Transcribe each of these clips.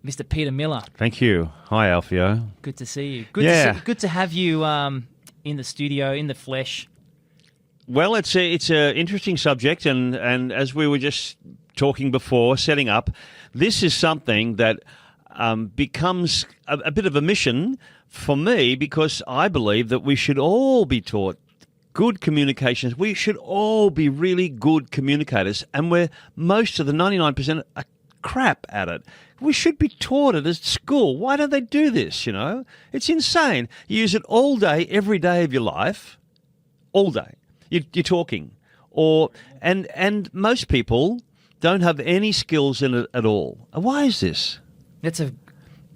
Mr. Peter Miller. Thank you. Hi, Alfio. Good to see you. Good to have you in the studio, in the flesh. Well, it's a interesting subject, and as we were just talking before, setting up, this is something that becomes a bit of a mission for me, because I believe that we should all be taught good communications. We should all be really good communicators, and most of the 99% are crap at it. We should be taught it at school. Why don't they do this, It's insane. You use it all day, every day of your life, all day. You're talking. And most people don't have any skills in it at all. Why is this? That's a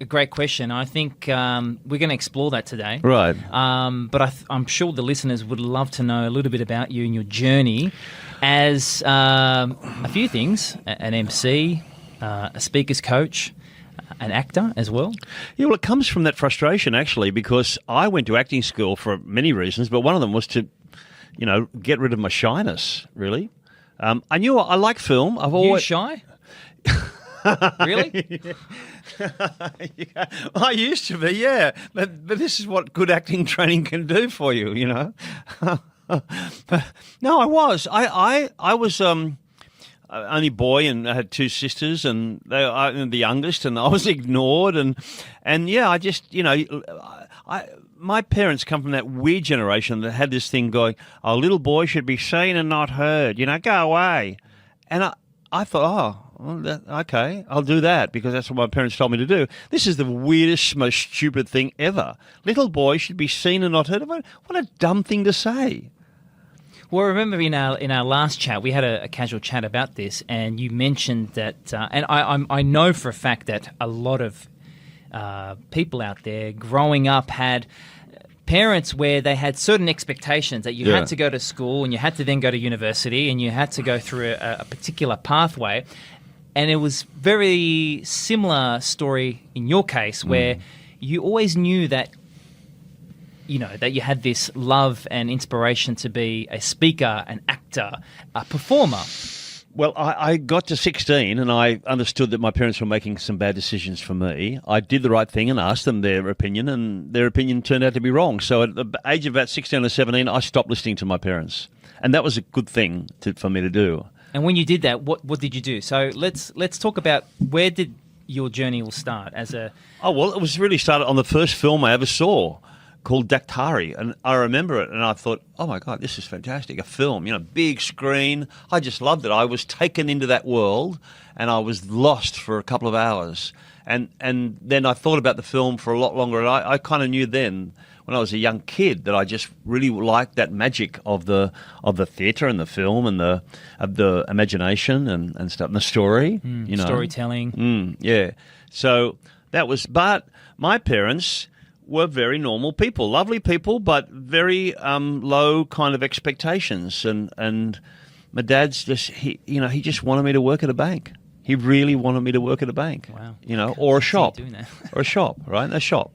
great question. I think we're going to explore that today. Right. But I'm sure the listeners would love to know a little bit about you and your journey as a few things: an MC, a speaker's coach, an actor as well. Yeah, well, it comes from that frustration, actually, because I went to acting school for many reasons, but one of them was to, get rid of my shyness, really. I knew I like film. You shy? Really? Yeah. I used to be, yeah. But this is what good acting training can do for you, No, I was. I was only boy, and I had two sisters, and they were the youngest, and I was ignored, and yeah, I just, my parents come from that weird generation that had this thing going, "Oh, little boy should be seen and not heard, go away," and I thought, okay, I'll do that because that's what my parents told me to do. This is the weirdest, most stupid thing ever. Little boy should be seen and not heard. What a dumb thing to say. Well, I remember in our last chat, we had a casual chat about this, and you mentioned that, and I know for a fact that a lot of people out there growing up had parents where they had certain expectations that you had to go to school, and you had to then go to university, and you had to go through a particular pathway. And it was very similar story in your case, where you always knew that that you had this love and inspiration to be a speaker, an actor, a performer. Well, I got to 16 and I understood that my parents were making some bad decisions for me. I did the right thing and asked them their opinion, and their opinion turned out to be wrong. So at the age of about 16 or 17, I stopped listening to my parents. And that was a good thing for me to do. And when you did that, what did you do? So let's talk about, where did your journey all start as a... Oh, well, it was really started on the first film I ever saw, called Daktari, and I remember it, and I thought, oh my God, this is fantastic, a film, big screen. I just loved it. I was taken into that world, and I was lost for a couple of hours, and then I thought about the film for a lot longer, and I kind of knew then, when I was a young kid, that I just really liked that magic of the theatre and the film and of the imagination and stuff, and the story, storytelling. Yeah. So that was, but my parents were very normal people, lovely people, but very low kind of expectations. And my dad's he just wanted me to work at a bank. He really wanted me to work at a bank. Wow. Or a shop, or a shop, right? A shop.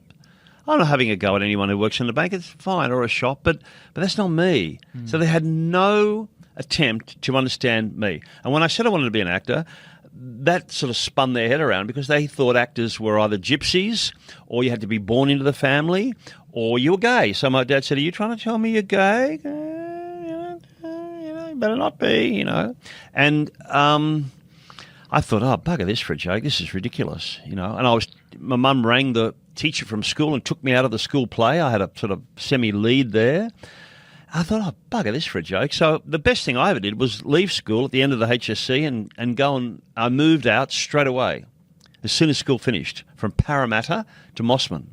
I'm not having a go at anyone who works in the bank. It's fine, or a shop, but that's not me. So they had no attempt to understand me. And when I said I wanted to be an actor, that sort of spun their head around, because they thought actors were either gypsies, or you had to be born into the family, or you were gay. So my dad said, "Are you trying to tell me you're gay? You better not be, And I thought, oh, bugger this for a joke. This is ridiculous, And my mum rang the teacher from school and took me out of the school play. I had a sort of semi-lead there. I thought, oh, bugger this for a joke. So the best thing I ever did was leave school at the end of the HSC and go, and I moved out straight away as soon as school finished, from Parramatta to Mossman,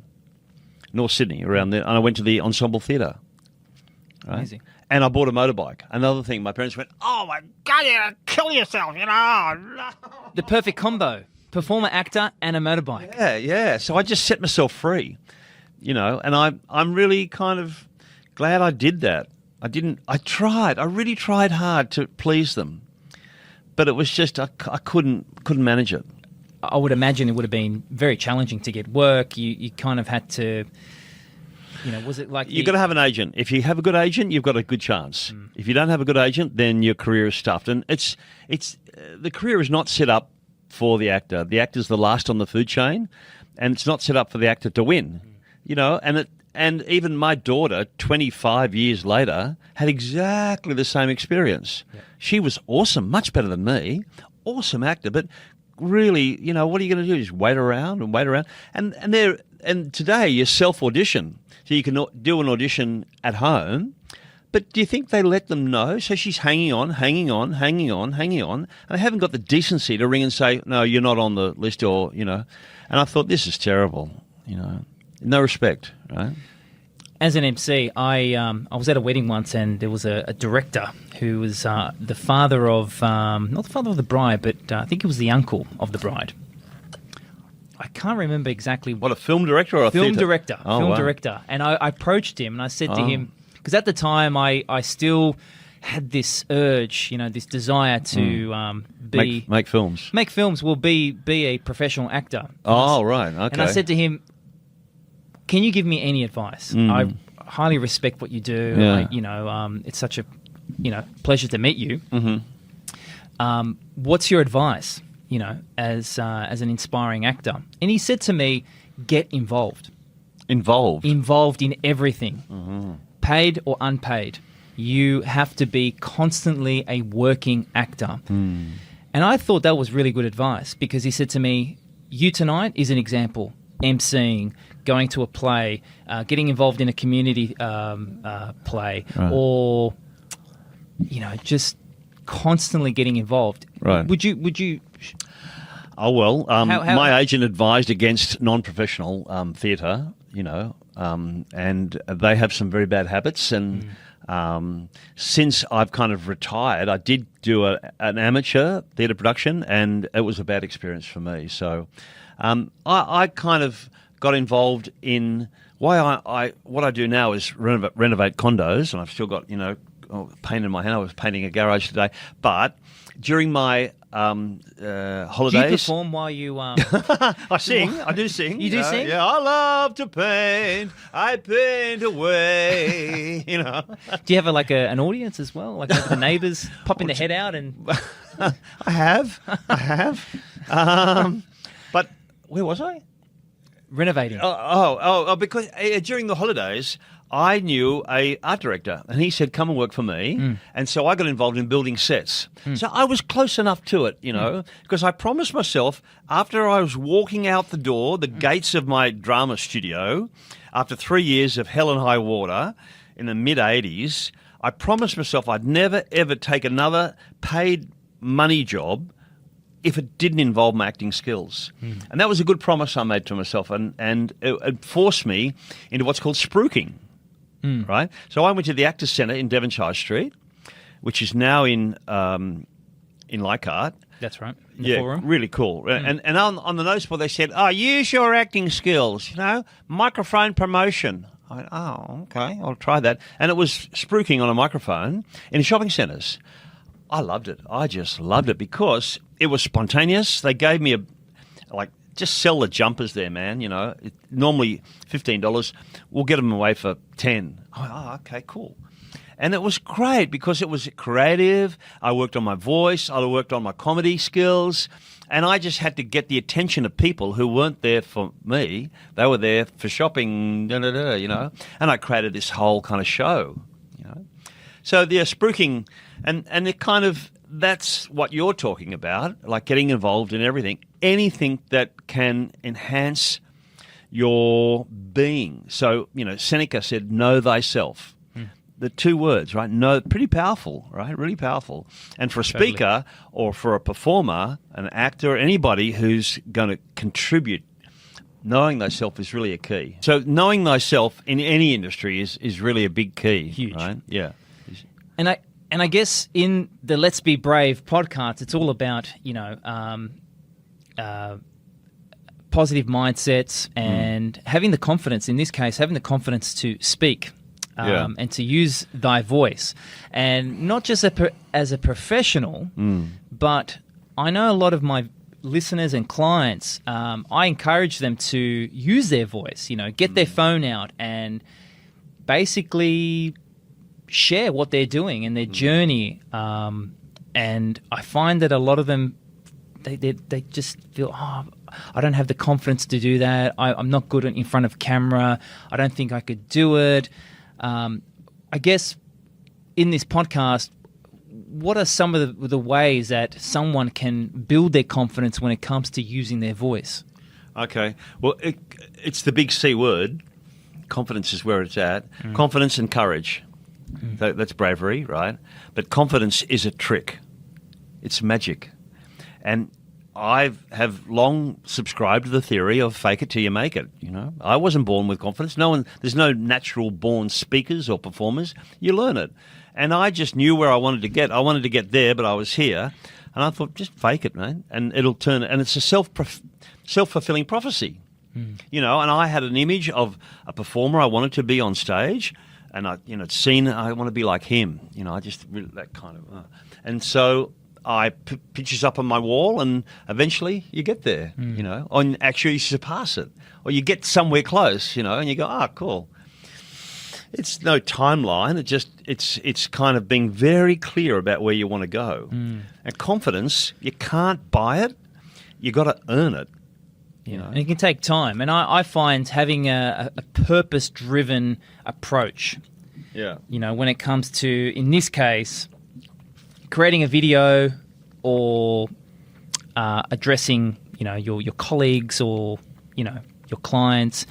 North Sydney, around there. And I went to the Ensemble Theatre. Right? Amazing. And I bought a motorbike. Another thing, my parents went, "Oh my God, you're going to kill yourself, The perfect combo. Performer, actor, and a motorbike. Yeah. So I just set myself free, and I'm really kind of glad I did that. I really tried hard to please them, but it was just, I couldn't manage it. I would imagine it would have been very challenging to get work. You kind of had to, was it like... You've got to have an agent. If you have a good agent, you've got a good chance. If you don't have a good agent, then your career is stuffed. And it's the career is not set up for the actor. The actor's the last on the food chain, and it's not set up for the actor to win. You know, and even my daughter, 25 years later, had exactly the same experience. Yeah. She was awesome, much better than me, awesome actor, but really, you know, what are you going to do? Just wait around and wait around. And today you self-audition, so you can do an audition at home. But do you think they let them know? So she's hanging on, and they haven't got the decency to ring and say, no, you're not on the list, or, you know. And I thought, this is terrible, you know. No respect, right? As an MC, I was at a wedding once, and there was a director who was the father of, not the father of the bride, but I think he was the uncle of the bride. I can't remember exactly. What, a film director or a film theatre? director? Oh, film wow. director. And I approached him and I said to him, because at the time I still had this urge, you know, this desire to make films. Make films. Will be a professional actor. Right. Okay. And I said to him, can you give me any advice? I highly respect what you do. Yeah. It's such a, pleasure to meet you. Mm-hmm. What's your advice, as an inspiring actor? And he said to me, get involved. Involved in everything. Mm-hmm. Paid or unpaid. You have to be constantly a working actor. Mm. And I thought that was really good advice, because he said to me, you tonight is an example. MCing, going to a play, getting involved in a community play, right. Or, just constantly getting involved. Right. Would you? Oh, well, my agent advised against non-professional theatre, and they have some very bad habits. And since I've kind of retired, I did do an amateur theatre production, and it was a bad experience for me. So I kind of got involved in what I do now is renovate condos, and I've still got, paint in my hand. I was painting a garage today. But during my holidays... Do you perform while you... I sing. I do sing. You do sing? Yeah, I love to paint. I paint away, Do you have an audience as well? Like the neighbours popping their head out and... I have. But where was I? Renovating. Because during the holidays, I knew a art director, and he said, come and work for me. And so I got involved in building sets. So I was close enough to it, because I promised myself, after I was walking out the door, the gates of my drama studio, after 3 years of hell and high water in the mid-'80s, I promised myself I'd never, ever take another paid money job if it didn't involve my acting skills. And that was a good promise I made to myself, and it forced me into what's called spruiking, right? So I went to the Actors Centre in Devonshire Street, which is now in Leichhardt. That's right. Forum. Really cool. And on the notice board they said, use your acting skills, microphone promotion. I went, okay, I'll try that. And it was spruiking on a microphone in shopping centres. I loved it. I just loved it because it was spontaneous. They gave me just sell the jumpers there, man. Normally $15. We'll get them away for 10. Okay, cool. And it was great because it was creative. I worked on my voice. I worked on my comedy skills. And I just had to get the attention of people who weren't there for me. They were there for shopping, And I created this whole kind of show, So the spruiking, and it kind of, that's what you're talking about, like getting involved in everything, anything that can enhance your being. So, Seneca said, know thyself. The two words, right? Know, pretty powerful, right? Really powerful. And for a speaker or for a performer, an actor, anybody who's going to contribute, knowing thyself is really a key. So knowing thyself in any industry is really a big key. Huge. Right? Yeah. And I guess in the Let's Be Brave podcast, it's all about, positive mindsets and having the confidence, in this case, having the confidence to speak and to use thy voice. And not just as a professional, but I know a lot of my listeners and clients, I encourage them to use their voice, get their phone out and basically share what they're doing and their journey. And I find that a lot of them they just feel, I don't have the confidence to do that. I'm not good in front of camera. I don't think I could do it. I guess in this podcast, what are some of the ways that someone can build their confidence when it comes to using their voice? Okay. Well, it's the big C word. Confidence is where it's at. Confidence and courage. That's bravery, right? But confidence is a trick. It's magic. And I have long subscribed to the theory of fake it till you make it. I wasn't born with confidence. There's no natural born speakers or performers. You learn it. And I just knew where I wanted to get. I wanted to get there, but I was here. And I thought, just fake it, man. And it'll turn. And it's a self-fulfilling prophecy. And I had an image of a performer I wanted to be on stage. And I want to be like him. I just really, that kind of. And so I put pictures up on my wall, and eventually you get there. And actually you surpass it, or you get somewhere close. And you go, cool. It's no timeline. It's kind of being very clear about where you want to go. And confidence, you can't buy it. You got to earn it. And it can take time. And I find having a purpose-driven approach. Yeah. When it comes to, in this case, creating a video or addressing, your colleagues or, your clients.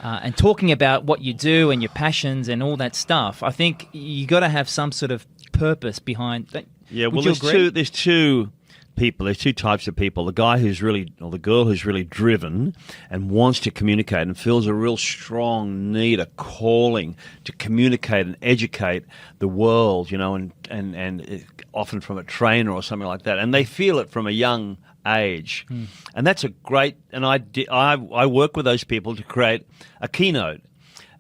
And talking about what you do and your passions and all that stuff, I think you got to have some sort of purpose behind that. Yeah, well, there's two people. There's two types of people. The guy who's really, or the girl who's really driven and wants to communicate and feels a real strong need, a calling to communicate and educate the world, and often from a trainer or something like that. And they feel it from a young age. And that's a great, and I work with those people to create a keynote,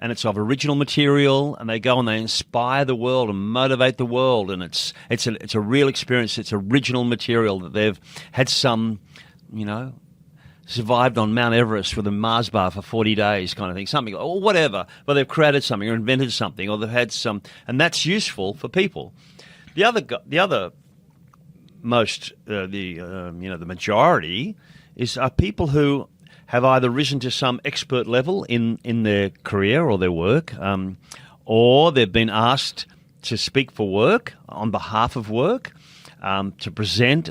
and it's of original material, and they go and they inspire the world and motivate the world, and it's a real experience. It's original material that they've had some, survived on Mount Everest with a Mars bar for 40 days kind of thing, something, or whatever, but they've created something or invented something, or they've had some, and that's useful for people. The other most, the majority are people who have either risen to some expert level in their career or their work, or they've been asked to speak for work on behalf of work, to present,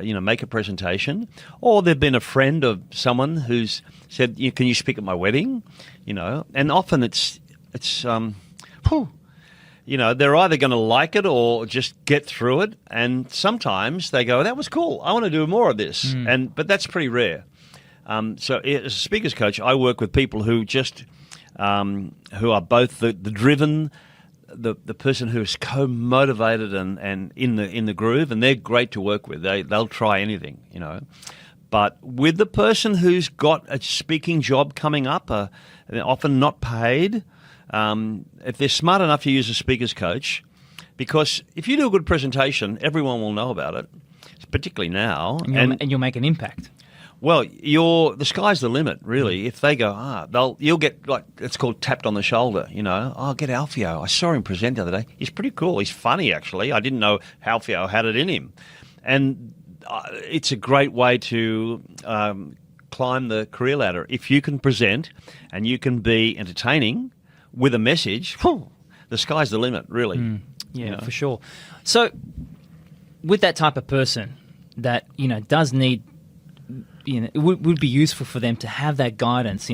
make a presentation, or they've been a friend of someone who's said, "Can you speak at my wedding?" And often it's. They're either going to like it or just get through it. And sometimes they go, that was cool. I want to do more of this. But that's pretty rare. So as a speaker's coach, I work with people who just, who are both the driven, the person who is co-motivated and in the groove, and they're great to work with. They'll try anything, But with the person who's got a speaking job coming up, often not paid, if they're smart enough to use a speaker's coach, because if you do a good presentation, everyone will know about it, particularly now. And you'll make an impact. Well, the sky's the limit, really. If they go, you'll get, it's called tapped on the shoulder, get Alfio. I saw him present the other day. He's pretty cool. He's funny, actually. I didn't know Alfio had it in him. And it's a great way to climb the career ladder. If you can present and you can be entertaining with a message, the sky's the limit, really. For sure. So with that type of person that, does need, it would be useful for them to have that guidance,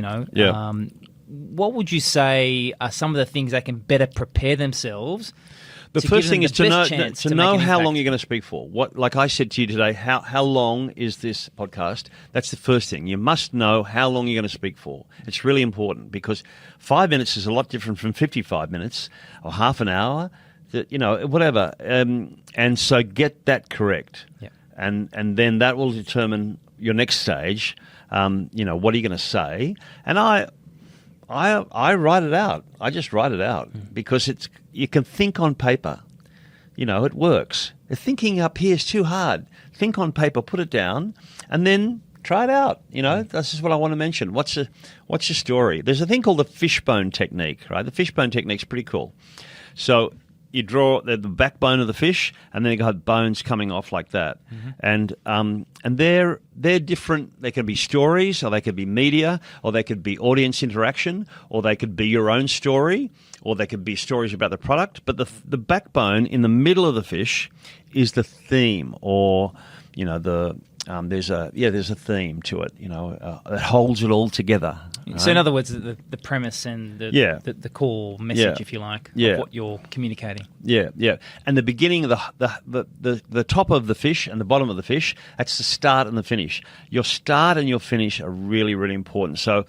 what would you say are some of the things they can better prepare themselves? The first thing is to know how long you're going to speak for. Like I said to you today, how long is this podcast? That's the first thing. You must know how long you're going to speak for. It's really important, because 5 minutes is a lot different from 55 minutes or half an hour, whatever. And so get that correct. Yeah. And then that will determine your next stage. What are you going to say? And I write it out. I just write it out because you can think on paper. It works. Thinking up here is too hard. Think on paper, put it down, and then try it out. This is what I want to mention. What's your story? There's a thing called the fishbone technique, right? The fishbone technique's pretty cool. So you draw the backbone of the fish, and then you got bones coming off like that, and they're different. They can be stories, or they could be media, or they could be audience interaction, or they could be your own story, or they could be stories about the product. But the backbone in the middle of the fish is the theme, or there's a theme to it. That holds it all together. Right? So in other words, the premise and the core message, if you like, of what you're communicating. Yeah. And the beginning of the top of the fish and the bottom of the fish, that's the start and the finish. Your start and your finish are really, really important. So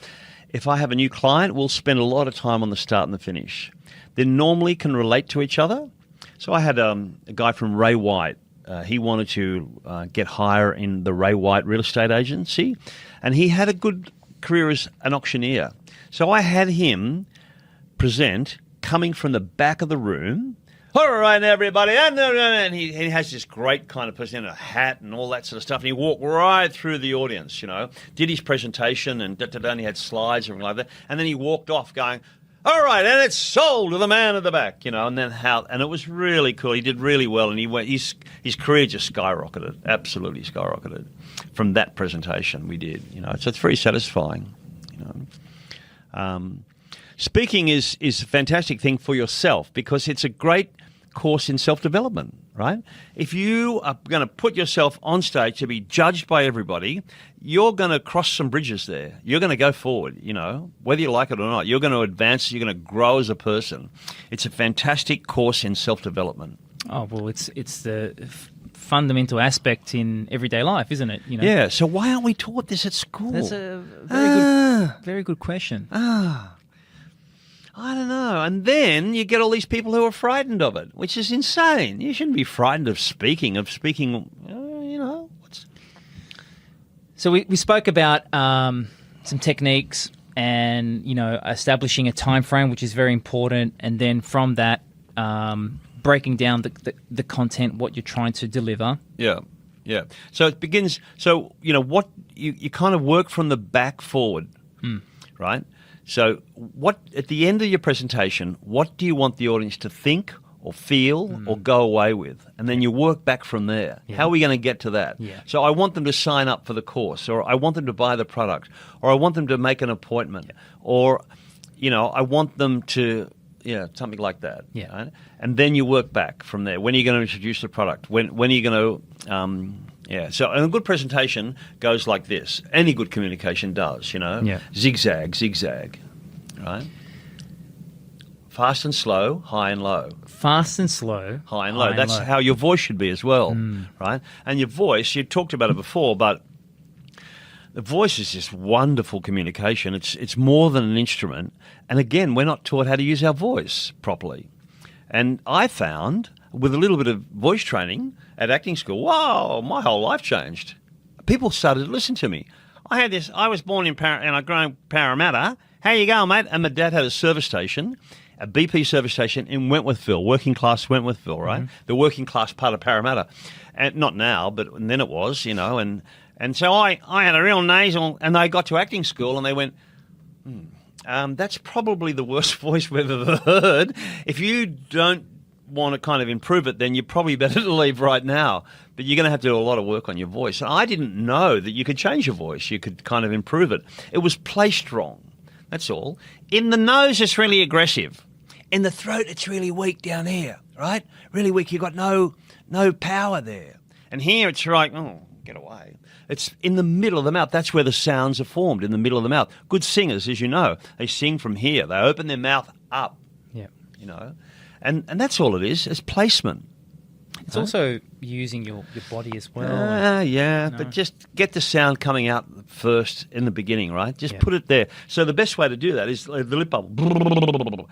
if I have a new client, we'll spend a lot of time on the start and the finish. They normally can relate to each other. So I had a guy from Ray White. He wanted to get higher in the Ray White real estate agency, and he had a good career as an auctioneer. So I had him present coming from the back of the room. All right, everybody. And he has this great kind of person in a hat and all that sort of stuff. And he walked right through the audience, did his presentation and he had slides and everything like that. And then he walked off going, all right, and it's sold to the man at the back, and then and it was really cool. He did really well, and his career just skyrocketed, absolutely skyrocketed from that presentation we did. So it's very satisfying. Speaking is a fantastic thing for yourself because it's a great course in self-development, right? If you are going to put yourself on stage to be judged by everybody, you're going to cross some bridges there. You're going to go forward, whether you like it or not. You're going to advance. You're going to grow as a person. It's a fantastic course in self-development. Oh, well, it's the fundamental aspect in everyday life, isn't it? Yeah, so why aren't we taught this at school? That's a very good question. I don't know. And then you get all these people who are frightened of it, which is insane. You shouldn't be frightened of speaking. So we spoke about some techniques and, establishing a time frame, which is very important. And then from that, breaking down the content, what you're trying to deliver. Yeah. So it begins. So, what you kind of work from the back forward, right? So at the end of your presentation, what do you want the audience to think or feel or go away with? And then you work back from there. Yeah. How are we going to get to that? Yeah. So I want them to sign up for the course, or I want them to buy the product, or I want them to make an appointment, or, I want them to, something like that. Yeah. Right? And then you work back from there. When are you going to introduce the product? When are you going to... So a good presentation goes like this. Any good communication does, Zigzag, right? Fast and slow, high and low. Fast and slow, high and low. That's how your voice should be as well, right? And your voice, you talked about it before, but the voice is just wonderful communication. It's more than an instrument. And again, we're not taught how to use our voice properly. And I found, with a little bit of voice training at acting school, wow, my whole life changed. People started to listen to me. I was born and I grew up in Parramatta. How you going, mate? And my dad had a service station, a BP service station in Wentworthville, working class Wentworthville, right? The working class part of Parramatta. And not now, but then it was, and so I had a real nasal, and they got to acting school and they went, that's probably the worst voice we've ever heard. If you don't want to kind of improve it, then you're probably better to leave right now. But you're going to have to do a lot of work on your voice. And I didn't know that you could change your voice. You could kind of improve it. It was placed wrong. That's all. In the nose, it's really aggressive. In the throat, it's really weak down here, right? Really weak. You've got no power there. And here, it's like, get away. It's in the middle of the mouth. That's where the sounds are formed, in the middle of the mouth. Good singers, as you know, they sing from here. They open their mouth up. Yeah. And that's all it is. It's placement. It's also using your body as well. But just get the sound coming out first in the beginning, right? Just put it there. So the best way to do that is the lip bubble.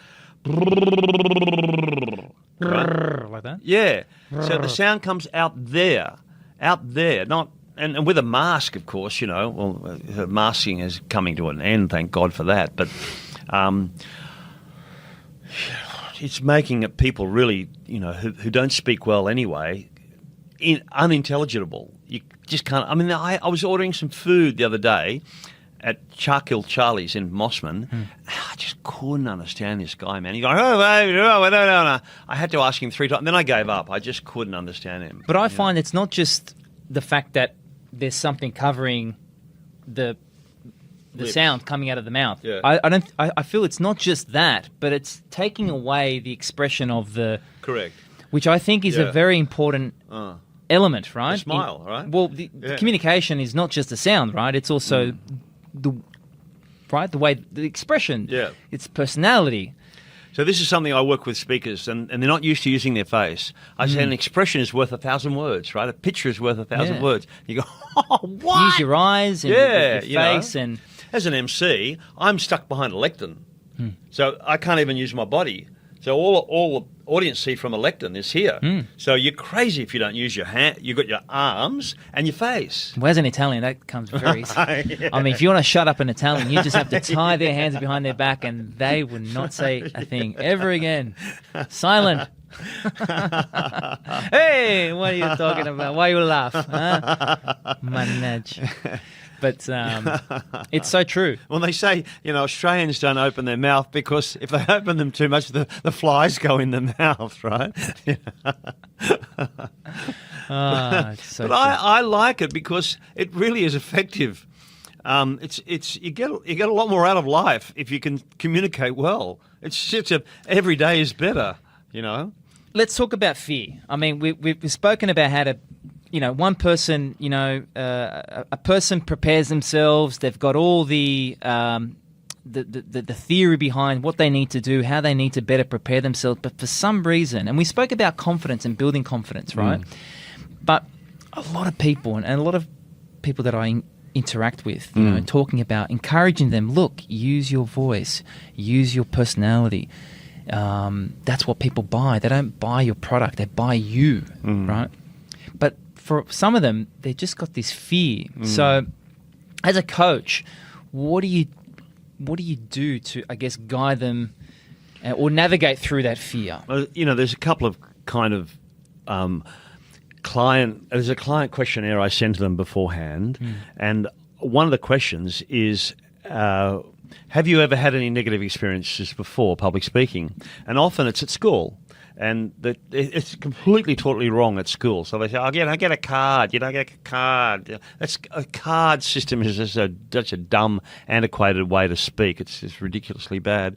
Like that? Yeah. So the sound comes out there, not... And with a mask, of course, masking is coming to an end, thank God for that. But it's making people really, who don't speak well anyway, unintelligible. You just can't. I mean, I was ordering some food the other day at Charkill Charlie's in Mossman. I just couldn't understand this guy, man. He goes, no. I had to ask him 3 times. Then I gave up. I just couldn't understand him. But I find it's not just the fact that there's something covering the sound coming out of the mouth. Yeah. I feel it's not just that, but it's taking away the expression of the... Correct. Which I think is a very important element, right? The smile, right? Well, the communication is not just a sound, right? It's also the way, the expression, its personality. So this is something I work with speakers, and they're not used to using their face. I say an expression is worth 1,000 words, right? A picture is worth 1,000 words. You go, oh, what? Use your eyes and your face. And as an MC, I'm stuck behind a lectern. So I can't even use my body. So all the audience see from a lectern is here. So you're crazy if you don't use your hand. You've got your arms and your face. Well, as an Italian, that comes very easy. I mean, if you want to shut up an Italian, you just have to tie their hands behind their back and they would not say a thing ever again. Silent. Hey, what are you talking about? Why you laugh? Huh? Manage. But it's so true. Well, they say, Australians don't open their mouth because if they open them too much, the flies go in the mouth, right? It's so but I like it because it really is effective. You get a lot more out of life if you can communicate well. It's every day is better, Let's talk about fear. I mean, we've spoken about how to. One person, a person prepares themselves. They've got all the theory behind what they need to do, how they need to better prepare themselves. But for some reason, and we spoke about confidence and building confidence, right? But a lot of people, and a lot of people that I interact with, talking about encouraging them, look, use your voice, use your personality. That's what people buy. They don't buy your product. They buy you, right? But for some of them, they just got this fear. So, as a coach, what do you do to, I guess, guide them or navigate through that fear? Well, there's a couple of kind of there's a client questionnaire I send to them beforehand, and one of the questions is, have you ever had any negative experiences before public speaking? And often it's at school. And it's completely, totally wrong at school. So they say, get a card. Get a card. A card system is just such a dumb, antiquated way to speak. It's just ridiculously bad.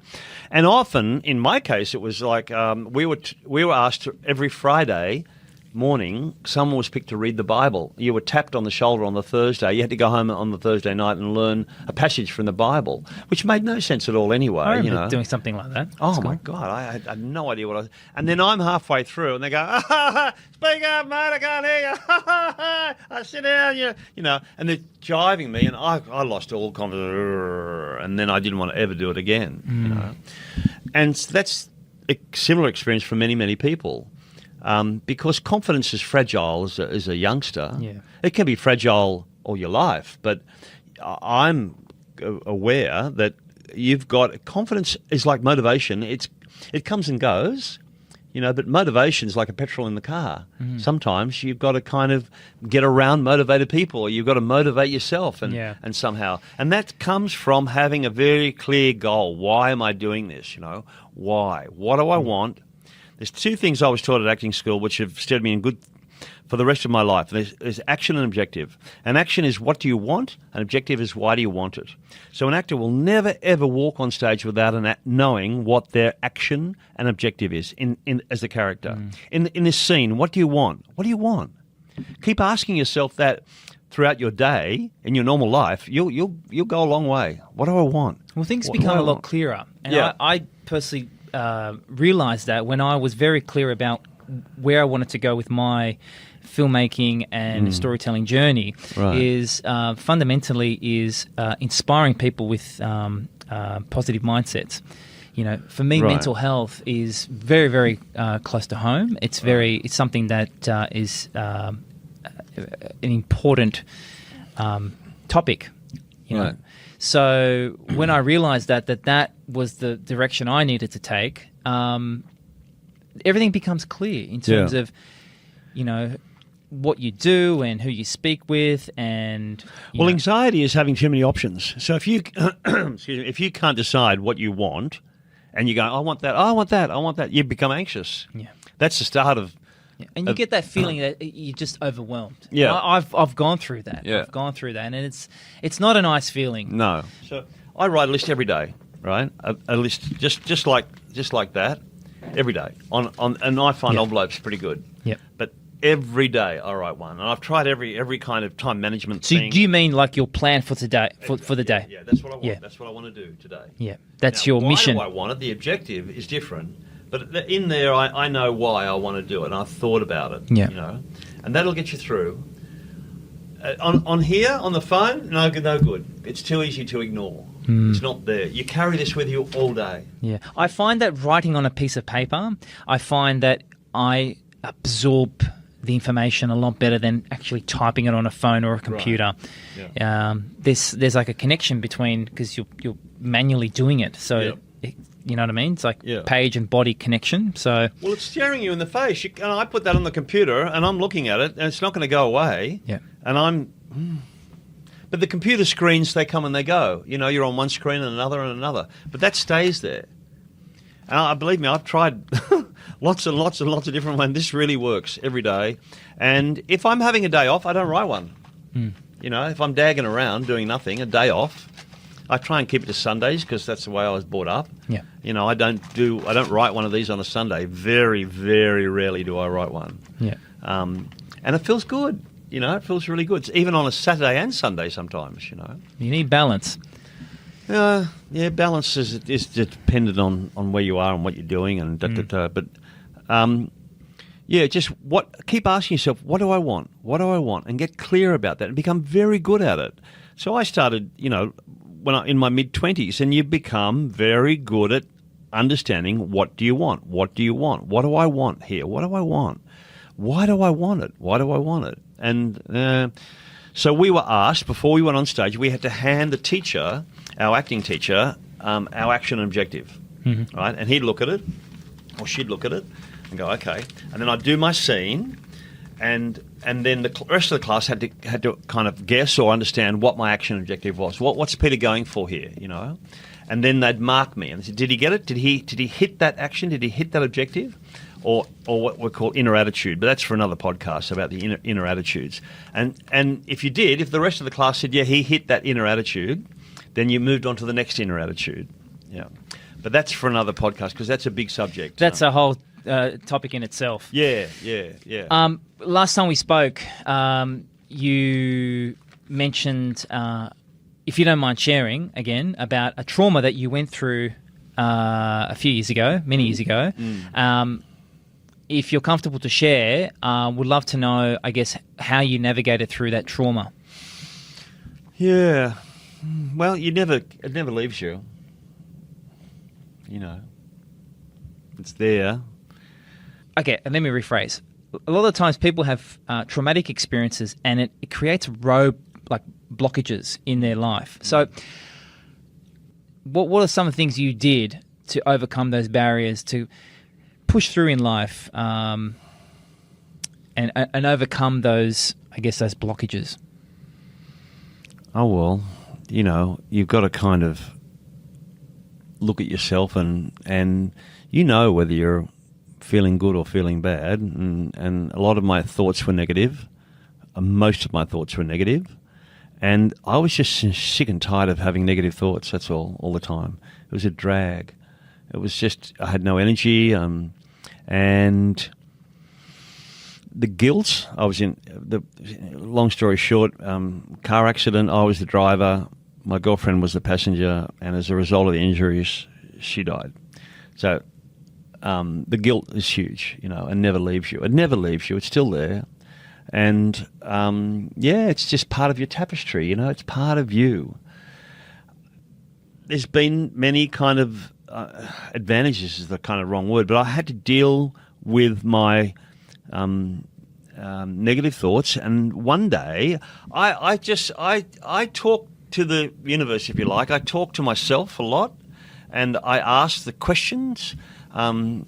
And often, in my case, it was like we were asked every Friday morning, someone was picked to read the Bible. You were tapped on the shoulder on the Thursday. You had to go home on the Thursday night and learn a passage from the Bible, which made no sense at all anyway. I remember doing something like that. Oh, my God. I had no idea what I was... And then I'm halfway through and they go, speak up, mate, I can't hear you. I sit down, and they're jiving me and I lost all confidence. And then I didn't want to ever do it again, And that's a similar experience for many, many people. Because confidence is fragile as a youngster. Yeah. It can be fragile all your life, but I'm aware that you've got confidence is like motivation. It comes and goes, but motivation is like a petrol in the car. Sometimes you've got to kind of get around motivated people, or you've got to motivate yourself and somehow. And that comes from having a very clear goal. Why am I doing this? Why? What do I want? There's 2 things I was taught at acting school which have steered me in good for the rest of my life. There's action and objective. An action is what do you want? An objective is why do you want it? So an actor will never, ever walk on stage without knowing what their action and objective is in as a character. In this scene, what do you want? What do you want? Keep asking yourself that throughout your day, in your normal life, you'll go a long way. What do I want? Well, things become a lot clearer. And I personally... realized that when I was very clear about where I wanted to go with my filmmaking and storytelling journey, is fundamentally inspiring people with positive mindsets. For me, mental health is very, very close to home. It's it's something that is an important topic. Right. So when I realized that was the direction I needed to take, everything becomes clear in terms of, what you do and who you speak with, and anxiety is having too many options. So if you excuse me, if you can't decide what you want, and you go, I want that, I want that, I want that, you become anxious. Yeah. That's the start of. Yeah. And you get that feeling that you're just overwhelmed. Yeah. I've gone through that. Yeah. I've gone through that, and it's not a nice feeling. No. So I write a list every day, right? A list just like that every day. And I find envelopes pretty good. Yep. But every day I write one, and I've tried every kind of time management So thing. do you mean like your plan for today, for the day? Yeah, that's what I want. Yeah. That's what I want to do today. Yeah, that's Now, your mission. Why do I want it? The objective is different, but in there I know why I want to do it, and I've thought about it. Yeah. You know, and that'll get you through. On here on the phone, no good. It's too easy to ignore. It's not there. You carry this with you all day. Yeah, I find that writing on a piece of paper, I find that I absorb the information a lot better than actually typing it on a phone or a computer. Right. Yeah. There's like a connection between, because you're manually doing it, so Yeah. you know what I mean. It's like Yeah. page and body connection. So Well, it's staring you in the face. And I put that on the computer, and I'm looking at it, and it's not going to go away. Yeah. And but the computer screens, they come and they go. You know, you're on one screen and another. But that stays there. And believe me, I've tried lots and lots of different ones. This really works every day. And if I'm having a day off, I don't write one. You know, if I'm dagging around doing nothing, a day off, I try and keep it to Sundays because that's the way I was brought up. Yeah. You know, I don't write one of these on a Sunday. Very, very rarely do I write one. yeah, And it feels good. You know, it feels really good. It's even on a Saturday and Sunday sometimes, you know. you need balance. Yeah, balance is dependent on where you are and what you're doing and But just keep asking yourself, what do I want? What do I want? And get clear about that and become very good at it. So I started, you know, in my mid-20s, and you become very good at understanding, what do you want? What do you want? What do I want here? What do I want? Why do I want it? Why do I want it? And so we were asked, before we went on stage, we had to hand the teacher, our acting teacher, our action and objective, right? And he'd look at it, or she'd look at it, and go, okay. And then I'd do my scene, and then the rest of the class had to kind of guess or understand what my action objective was. What's Peter going for here, you know? And then they'd mark me and they said, did he get it? Did he hit that action? Did he hit that objective? Or what we call inner attitude, but that's for another podcast about the inner attitudes. And if the rest of the class said, yeah, he hit that inner attitude, then you moved on to the next inner attitude. Yeah, but that's for another podcast because that's a big subject. That's a whole topic in itself. Yeah. Last time we spoke, you mentioned, if you don't mind sharing again, about a trauma that you went through a few years ago, many years ago. If you're comfortable to share, would love to know, I guess, how you navigated through that trauma. Yeah. Well, it never leaves you. You know, it's there. Okay, and let me rephrase. A lot of times people have traumatic experiences, and it creates blockages in their life. So what are some of the things you did to overcome those barriers, to push through in life, and overcome those blockages? Oh, well, you know, you've got to kind of look at yourself and you know whether you're feeling good or feeling bad. And a lot of my thoughts were negative. Most of my thoughts were negative. And I was just sick and tired of having negative thoughts, that's all the time. It was a drag. It was just, I had no energy. And the guilt, I was in, long story short, car accident, I was the driver, my girlfriend was the passenger, and as a result of the injuries, she died. So the guilt is huge, you know, and never leaves you. It never leaves you, it's still there. And, it's just part of your tapestry, you know, it's part of you. There's been many kind of advantages is the kind of wrong word, but I had to deal with my negative thoughts. And one day, I talked to the universe, if you like. I talked to myself a lot, and I asked the questions. I'm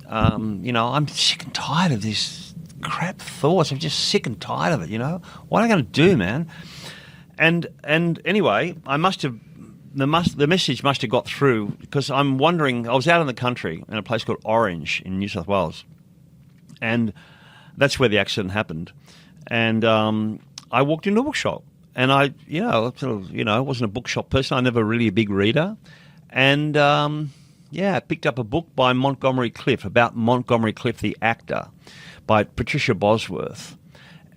sick and tired of this crap thoughts. I'm just sick and tired of it, you know. What am I going to do, man? And anyway, I must have the message must have got through, because I'm wondering. I was out in the country in a place called Orange in New South Wales, and that's where the accident happened. And I walked into a bookshop, and I wasn't a bookshop person. I never really a big reader, and I picked up a book by Montgomery Clift, about Montgomery Clift, the actor, by Patricia Bosworth,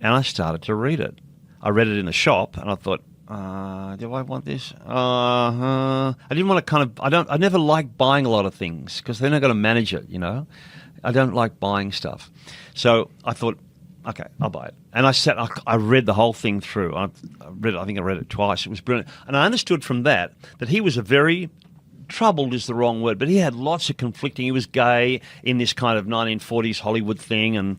and I started to read it. I read it in the shop, and I thought, do I want this? I didn't want to I never like buying a lot of things, because they're not going to manage it, you know. I don't like buying stuff. So I thought, okay, I'll buy it. And I read the whole thing through. I think I read it twice. It was brilliant. And I understood from that he was a very, troubled is the wrong word, but he had lots of conflicting. He was gay in this kind of 1940s Hollywood thing,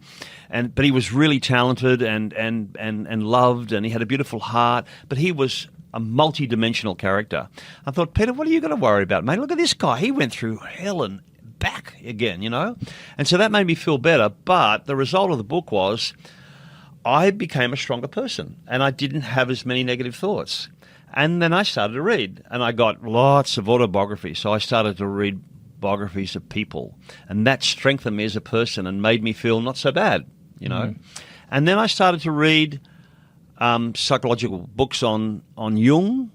but he was really talented and loved, and he had a beautiful heart, but he was a multi-dimensional character. I thought, Peter, what are you going to worry about, mate? Look at this guy. He went through hell and back again, you know? And so that made me feel better, but the result of the book was I became a stronger person, and I didn't have as many negative thoughts. And then I started to read, and I got lots of autobiographies. So I started to read biographies of people, and that strengthened me as a person and made me feel not so bad, you know. And then I started to read psychological books on Jung,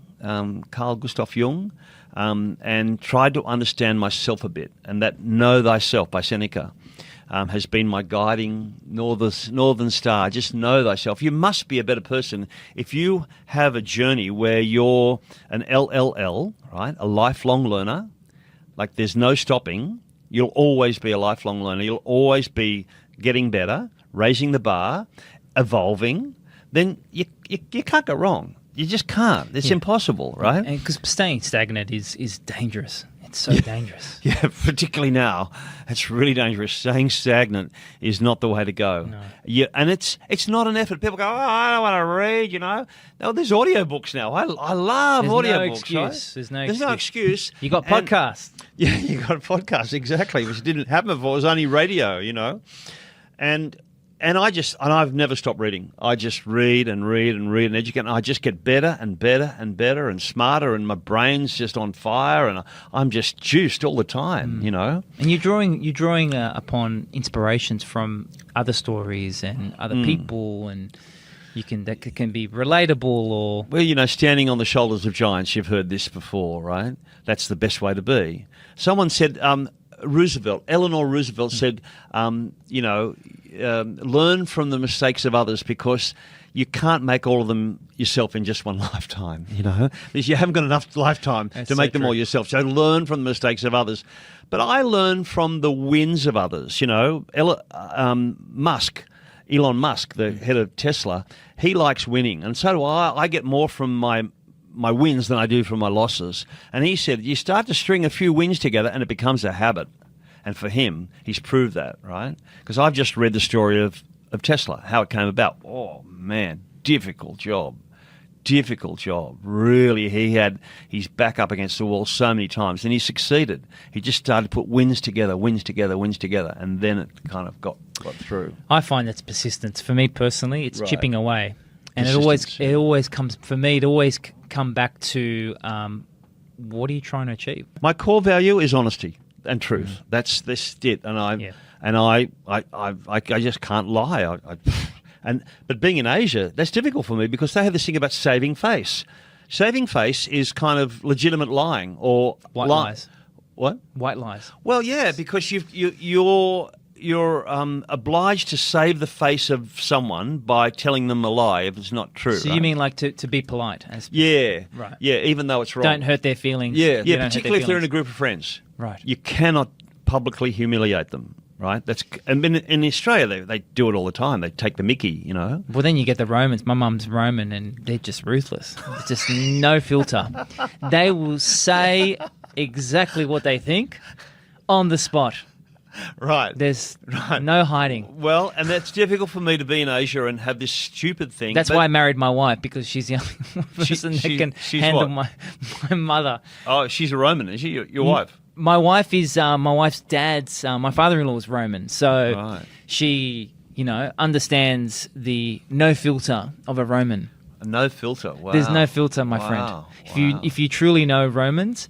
Carl Gustav Jung, and tried to understand myself a bit. And that Know Thyself by Seneca has been my guiding northern star. Just know thyself. You must be a better person. If you have a journey where you're an LLL, right, a lifelong learner, like there's no stopping, you'll always be a lifelong learner. You'll always be getting better, raising the bar, evolving. Then you can't go wrong. You just can't. It's impossible, right? And because staying stagnant is dangerous. It's so dangerous. Yeah, particularly now. It's really dangerous. Staying stagnant is not the way to go. No. Yeah, and it's not an effort. People go, I don't want to read, you know. No, there's audiobooks now. I love audiobooks. There's no There's no excuse. You got podcasts. Yeah, you got podcasts, exactly, which didn't happen before. It was only radio, you know. And I've never stopped reading. I just read and educate, and I just get better and better and better and smarter, and my brain's just on fire, and I'm just juiced all the time, you know. And you're drawing upon inspirations from other stories and other people, and that can be relatable or... Well, you know, standing on the shoulders of giants, you've heard this before, right? That's the best way to be. Someone said... Eleanor Roosevelt said, learn from the mistakes of others, because you can't make all of them yourself in just one lifetime, you know. You haven't got enough lifetime to make them all yourself. So learn from the mistakes of others. But I learn from the wins of others, you know. Elon Musk, the head of Tesla, he likes winning. And so do I. I get more from my wins than I do from my losses. And he said, you start to string a few wins together and it becomes a habit. And for him, he's proved that, right? Because I've just read the story of Tesla, how it came about. Oh, man, difficult job. Really, he had his back up against the wall so many times, and he succeeded. He just started to put wins together, and then it kind of got through. I find that's persistence. For me personally, it's Right. chipping away. And it Persistence, always comes, for me, it always come back to what are you trying to achieve? My core value is honesty and truth. That's it. And I just can't lie. But being in Asia, that's difficult for me, because they have this thing about saving face. Saving face is kind of legitimate lying or White lies. What? White lies. Well, yeah, because you're obliged to save the face of someone by telling them a lie if it's not true. So right? you mean like to be polite? Yeah. Right. Yeah, even though it's wrong. Don't hurt their feelings. Yeah, You don't hurt particularly their if they're in a feelings. group of friends. Right. You cannot publicly humiliate them, right? And in Australia, they do it all the time. They take the mickey, you know. Well, then you get the Romans. My mum's Roman, and they're just ruthless. There's just no filter. They will say exactly what they think on the spot. Right. There's no hiding. Well, and that's difficult for me to be in Asia and have this stupid thing. That's why I married my wife, because she's the only person that can she's handle what? my mother. Oh, she's a Roman, is she? Your wife? My wife is my wife's dad's. My father-in-law was Roman, so Right. she understands the no filter of a Roman. No filter. Wow. There's no filter, my friend. Wow. If you truly know Romans,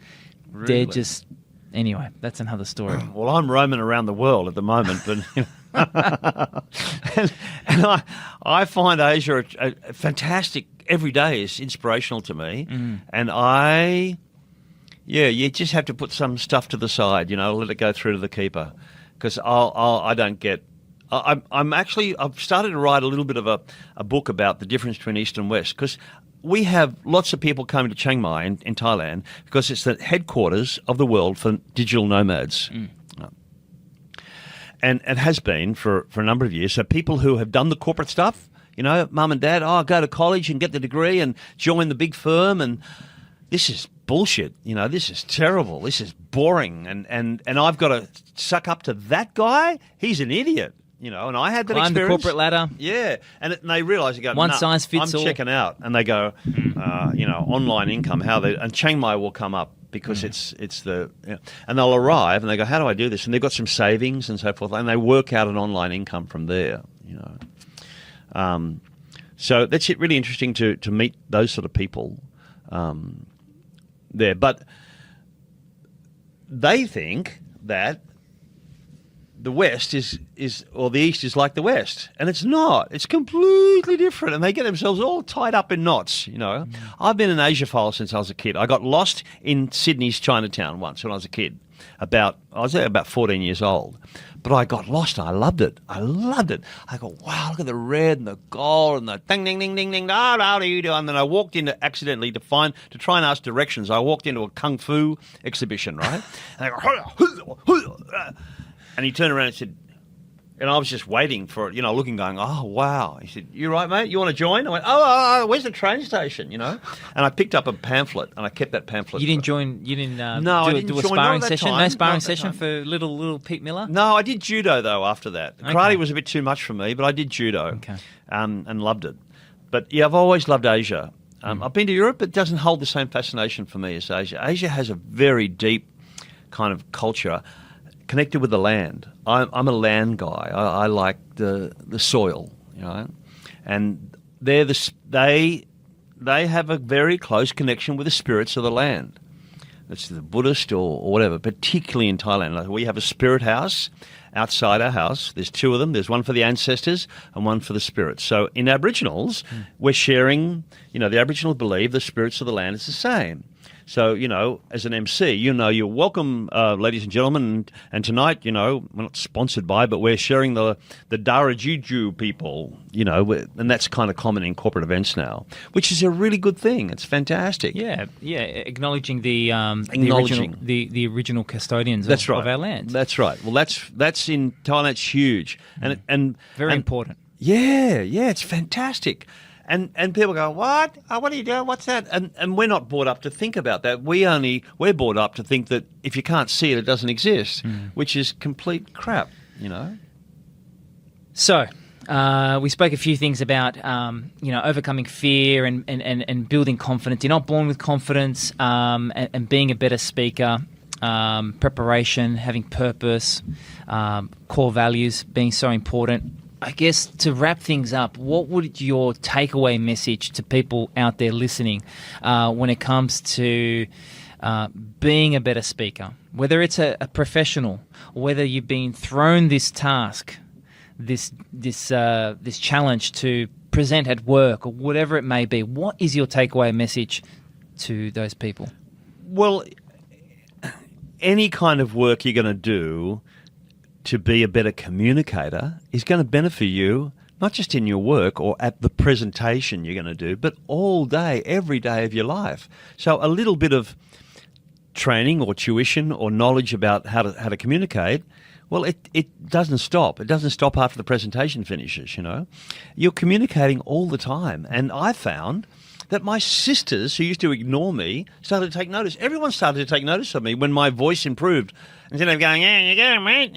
Really? they're just anyway. That's another story. Well, I'm roaming around the world at the moment, but and I find Asia a fantastic. Every day is inspirational to me, and you just have to put some stuff to the side, let it go through to the keeper, because I don't get. I've started to write a little bit of a book about the difference between East and West, because we have lots of people coming to Chiang Mai in Thailand because it's the headquarters of the world for digital nomads. And it has been for a number of years. So people who have done the corporate stuff, mum and dad, go to college and get the degree and join the big firm, and this is bullshit. This is terrible. This is boring. And I've got to suck up to that guy. He's an idiot. And I had that Climb the experience. corporate ladder. Yeah, and they realise, they go, One nah, size fits I'm all. checking out, and they go, online income, and Chiang Mai will come up because it's the, and they'll arrive and they go, how do I do this? And they've got some savings and so forth, and they work out an online income from there. So that's really interesting to meet those sort of people there, but they think that the West or the East is like the West, and it's not. It's completely different, and they get themselves all tied up in knots. I've been an Asiaphile since I was a kid. I got lost in Sydney's Chinatown once when I was a kid. I was there about 14 years old, but I got lost and I loved it. I go, wow, look at the red and the gold and the ding ding ding ding ding da da da da. And then I walked into accidentally to try and ask directions. I walked into a kung fu exhibition, right? And I go, and he turned around and said, and I was just waiting for it, looking, going, oh, wow. He said, you right, mate? You want to join? I went, where's the train station, And I picked up a pamphlet, and I kept that pamphlet. You didn't join, No, I didn't do a join, sparring not at that session? time. No sparring Not at that session time. for little Pete Miller? No, I did judo, though, after that. Okay. Karate was a bit too much for me, but I did judo Okay. and loved it. But, yeah, I've always loved Asia. I've been to Europe, but it doesn't hold the same fascination for me as Asia. Asia has a very deep kind of culture connected with the land. I'm a land guy. I like the soil, and they have a very close connection with the spirits of the land. It's the Buddhist or whatever, particularly in Thailand. Like, we have a spirit house outside our house. There's two of them. There's one for the ancestors and one for the spirits. So in Aboriginals, we're sharing, the Aboriginals believe the spirits of the land is the same. So, as an MC, you're welcome, ladies and gentlemen. And tonight, we're not sponsored by, but we're sharing the Darajiju people, and that's kind of common in corporate events now, which is a really good thing. It's fantastic. Yeah, acknowledging the original custodians That's of right. our land. That's right. Well, that's in Thailand. It's huge, and Very important. Yeah, it's fantastic. And people go, what? Oh, what are you doing? What's that? And we're not brought up to think about that. We're brought up to think that if you can't see it, it doesn't exist, which is complete crap, So, we spoke a few things about, overcoming fear and building confidence. You're not born with confidence, and being a better speaker, preparation, having purpose, core values being so important. I guess to wrap things up, what would your takeaway message to people out there listening when it comes to being a better speaker? Whether it's a professional, or whether you've been thrown this task, this challenge to present at work, or whatever it may be, what is your takeaway message to those people? Well, any kind of work you're going to do to be a better communicator is going to benefit you, not just in your work or at the presentation you're going to do, but all day, every day of your life. So a little bit of training or tuition or knowledge about how to communicate, well, it doesn't stop. It doesn't stop after the presentation finishes, You're communicating all the time. And I found that my sisters, who used to ignore me, started to take notice. Everyone started to take notice of me when my voice improved. Instead of going, yeah, you go, mate,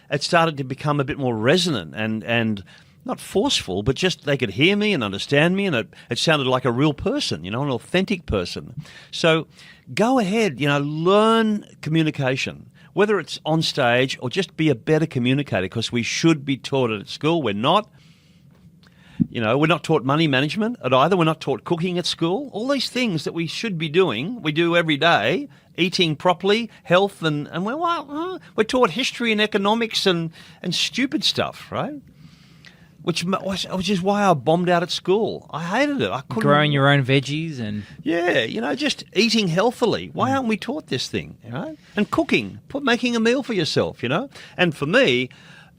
it started to become a bit more resonant and not forceful, but just they could hear me and understand me, and it sounded like a real person, an authentic person. So go ahead, learn communication. whether it's on stage or just be a better communicator, because we should be taught it at school. We're not. We're not taught money management at either. We're not taught cooking at school. All these things that we should be doing, we do every day. Eating properly, health, and we're taught history and economics and stupid stuff, right? Which is why I bombed out at school. I hated it. I couldn't. Growing your own veggies and... Yeah, just eating healthily. Why aren't we taught this thing, And cooking, making a meal for yourself, And for me,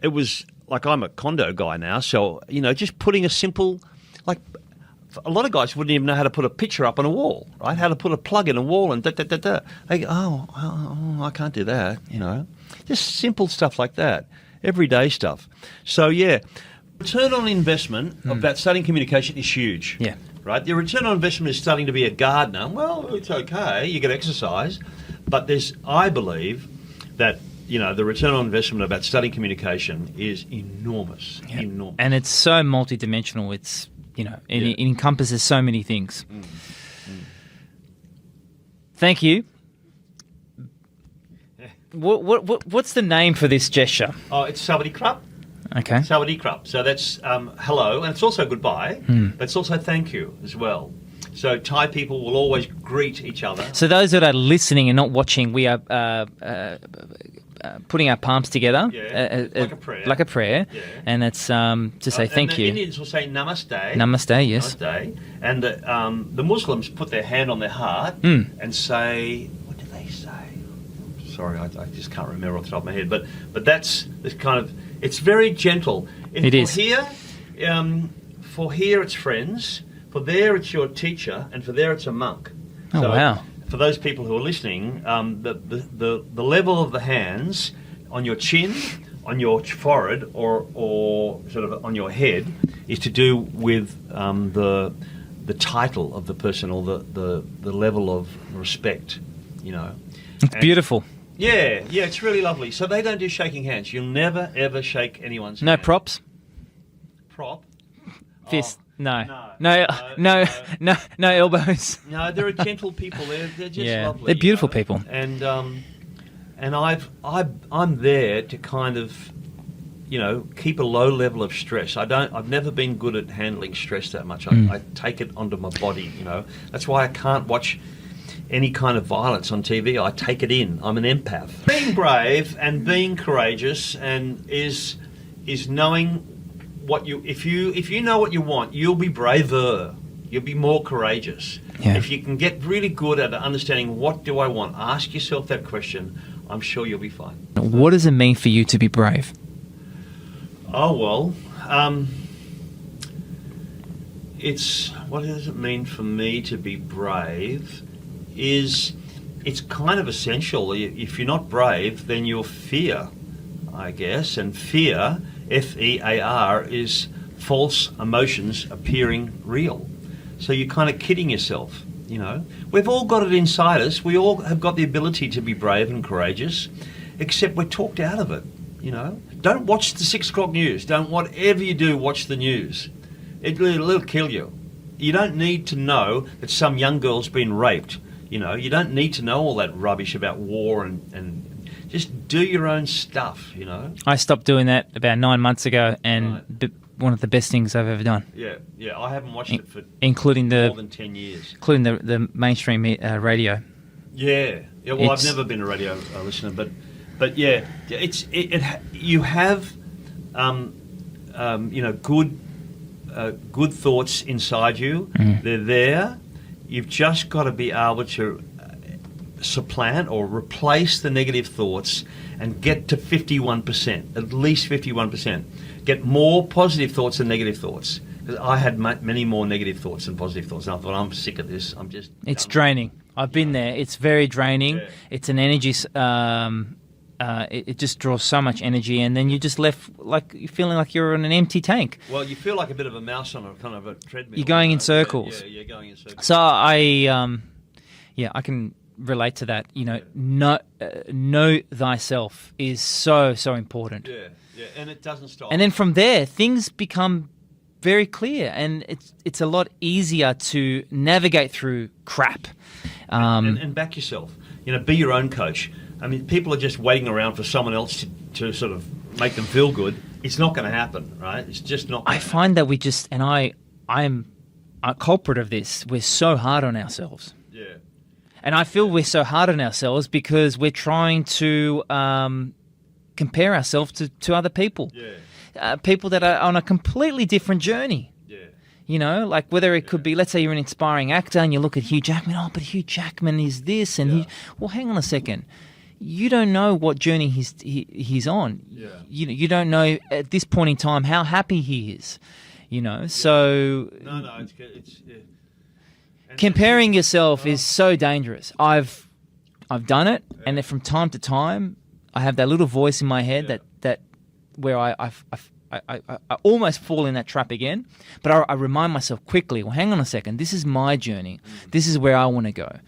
it was... Like, I'm a condo guy now, so, just putting a simple, like, a lot of guys wouldn't even know how to put a picture up on a wall, right? How to put a plug in a wall and da-da-da-da. They go, I can't do that, Just simple stuff like that, everyday stuff. So, yeah, return on investment of that studying communication is huge. Yeah. Right? The return on investment is starting to be a gardener. Well, it's okay, you get exercise, but I believe that the return on investment about studying communication is enormous, enormous. And it's so multidimensional. It's, it encompasses so many things. Thank you. What's the name for this gesture? Oh, it's Sawadee Krap. Okay. Sawadee Krap. So that's hello, and it's also goodbye, but it's also thank you as well. So Thai people will always greet each other. So those that are listening and not watching, we are putting our palms together, like a prayer, and it's to say thank you. The Indians will say namaste. Namaste, yes. Namaste. And the Muslims put their hand on their heart and say, what do they say? Sorry, I just can't remember off the top of my head. But that's kind of, it's very gentle. It is. For here it's friends. For there it's your teacher, and for there it's a monk. Oh, wow. For those people who are listening, the level of the hands on your chin, on your forehead, or sort of on your head, is to do with the title of the person, or the level of respect. It's beautiful. Yeah, it's really lovely. So they don't do shaking hands. You'll never ever shake anyone's hand. No props. Prop. Fist. Oh. No elbows. No, they're gentle people. They're just lovely. They're beautiful people. And I'm there to kind of, keep a low level of stress. I've never been good at handling stress that much. I take it onto my body. That's why I can't watch any kind of violence on TV. I take it in. I'm an empath. Being brave and being courageous and is knowing what if you know what you want, you'll be braver. You'll be more courageous. Yeah. If you can get really good at understanding what do I want, ask yourself that question, I'm sure you'll be fine. What does it mean for you to be brave? Oh, well, what does it mean for me to be brave it's kind of essential. If you're not brave, then you'll fear, I guess, and fear, F-E-A-R, is false emotions appearing real. So you're kind of kidding yourself, We've all got it inside us. We all have got the ability to be brave and courageous, except we're talked out of it, Don't watch the 6 o'clock news. Whatever you do, watch the news. It'll kill you. You don't need to know that some young girl's been raped. You don't need to know all that rubbish about war and just do your own stuff, I stopped doing that about 9 months ago, and one of the best things I've ever done. Yeah, I haven't watched it for including more than 10 years. Including the mainstream radio. Yeah. Well, I've never been a radio listener, but yeah, you have, good thoughts inside you. They're there. You've just got to be able to supplant or replace the negative thoughts and get to 51%, at least 51%. Get more positive thoughts than negative thoughts. Because I had many more negative thoughts than positive thoughts. And I thought, I'm sick of this. It's draining. I've been there. It's very draining. Yeah. It's an energy... it just draws so much energy, and then you're just left feeling like you're on an empty tank. Well, you feel like a bit of a mouse on a kind of a treadmill. You're going in circles. Yeah, you're going in circles. So I can relate to that. Know thyself is so important. Yeah, and it doesn't stop. And then from there, things become very clear, and it's a lot easier to navigate through crap. And back yourself. be your own coach. I mean, people are just waiting around for someone else to sort of make them feel good. It's not going to happen, right? It's just not gonna happen. Find that we just, and I'm a culprit of this, we're so hard on ourselves. Yeah. And I feel we're so hard on ourselves because we're trying to compare ourselves to other people. Yeah. People that are on a completely different journey. Yeah. Like whether it could be, let's say you're an inspiring actor and you look at Hugh Jackman, but Hugh Jackman is this, and well, hang on a second. You don't know what journey he's on. Yeah. You don't know at this point in time how happy he is. So No, it's yeah. comparing yourself is so dangerous. I've done it, and then from time to time, I have that little voice in my head that where I almost fall in that trap again. But I remind myself quickly. Well, hang on a second. This is my journey. This is where I want to go.